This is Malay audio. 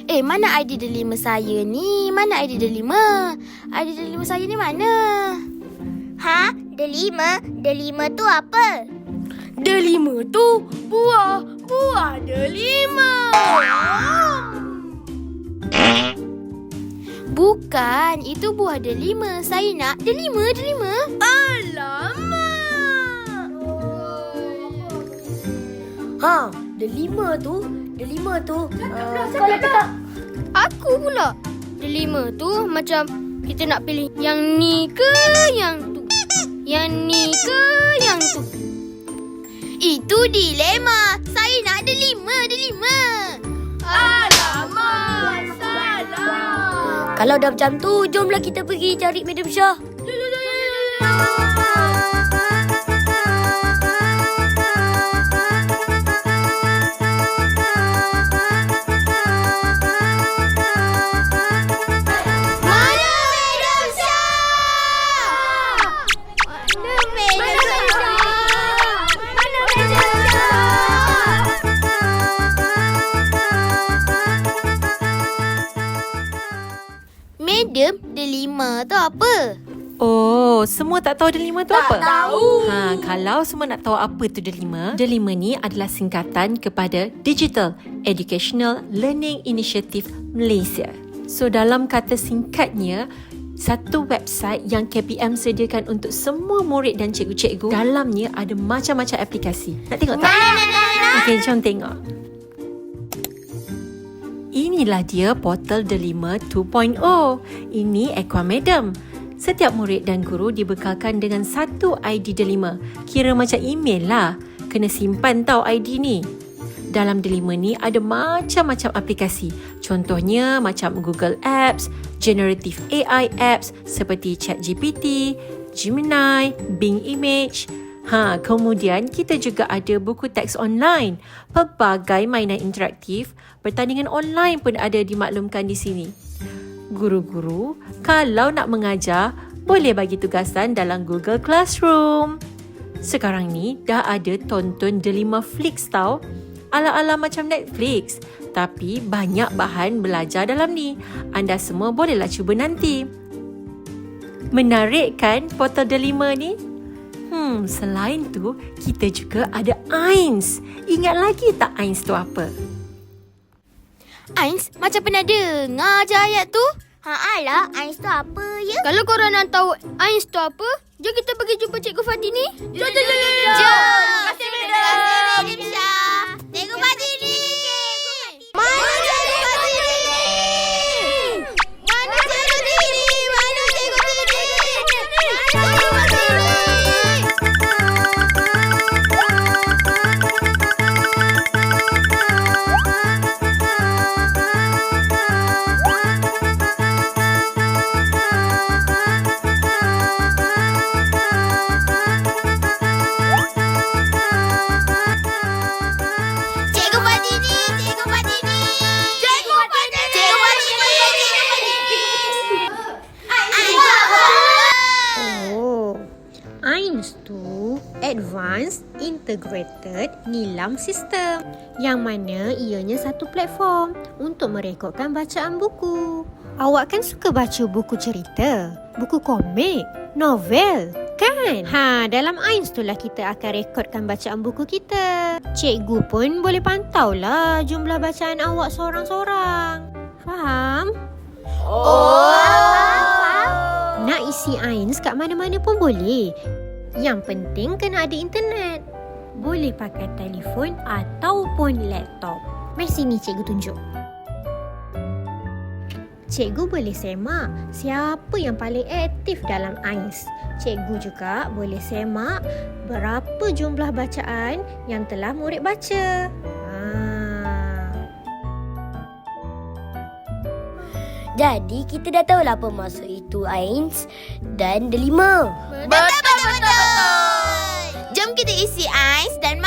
Mana ID delima saya ni? Mana ID delima? ID delima saya ni mana? Ha? Delima? Delima tu apa? Delima tu buah delima. Bukan, itu buah delima. Saya nak delima. Alamak. Delima tu. Kalau tak, aku pula. Delima tu macam kita nak pilih yang ni ke yang tu. Yang ni ke yang tu. Itu dilema. Saya nak delima. Alamak, salah. Kalau dah macam tu, jomlah kita pergi cari Madam Shah. Madam, delima tu apa? Oh, semua tak tahu delima tu apa? Tak tahu. Kalau semua nak tahu apa tu delima ni adalah singkatan kepada Digital Educational Learning Initiative Malaysia. So, dalam kata singkatnya, satu website yang KPM sediakan untuk semua murid dan cikgu-cikgu. Dalamnya ada macam-macam aplikasi. Nak tengok tak? Okey, jom tengok. Inilah dia portal Delima 2.0. Ini Aqua Madam. Setiap murid dan guru dibekalkan dengan satu ID Delima. Kira macam email lah. Kena simpan tau ID ni. Dalam Delima ni ada macam-macam aplikasi. Contohnya macam Google Apps, Generative AI Apps seperti ChatGPT, Gemini, Bing Image. Kemudian kita juga ada buku teks online, pelbagai mainan interaktif, pertandingan online pun ada dimaklumkan di sini. Guru-guru, kalau nak mengajar, boleh bagi tugasan dalam Google Classroom. Sekarang ni dah ada tonton Delima Flix tau, ala-ala macam Netflix. Tapi banyak bahan belajar dalam ni. Anda semua bolehlah cuba nanti. Menarik kan portal Delima ni? Selain tu, kita juga ada AINS. Ingat lagi tak AINS tu apa? Ains macam pernah dengar je ayat tu. Alah, Ains tu apa ya? Kalau korang nak tahu Ains tu apa, jom kita pergi jumpa Cikgu Fatini. Jom. Terima kasih, Madam Shah. Cikgu Fatini. Mana Cikgu Fatini? Mana Cikgu Fatini? Mana Cikgu Fatini? Advanced Integrated Nilam System, yang mana ianya satu platform untuk merekodkan bacaan buku. Awak kan suka baca buku cerita, buku komik, novel, kan? Dalam AINS tu lah kita akan rekodkan bacaan buku kita. Cikgu pun boleh pantau lah jumlah bacaan awak seorang-seorang. Faham? Faham. Nak isi AINS kat mana-mana pun boleh. Yang penting kena ada internet. Boleh pakai telefon ataupun laptop. Mari sini cikgu tunjuk. Cikgu boleh semak siapa yang paling aktif dalam AINS. Cikgu juga boleh semak berapa jumlah bacaan yang telah murid baca. Jadi kita dah tahu lah apa maksud itu AINS dan Delima. Betul. Jom kita isi Ains dan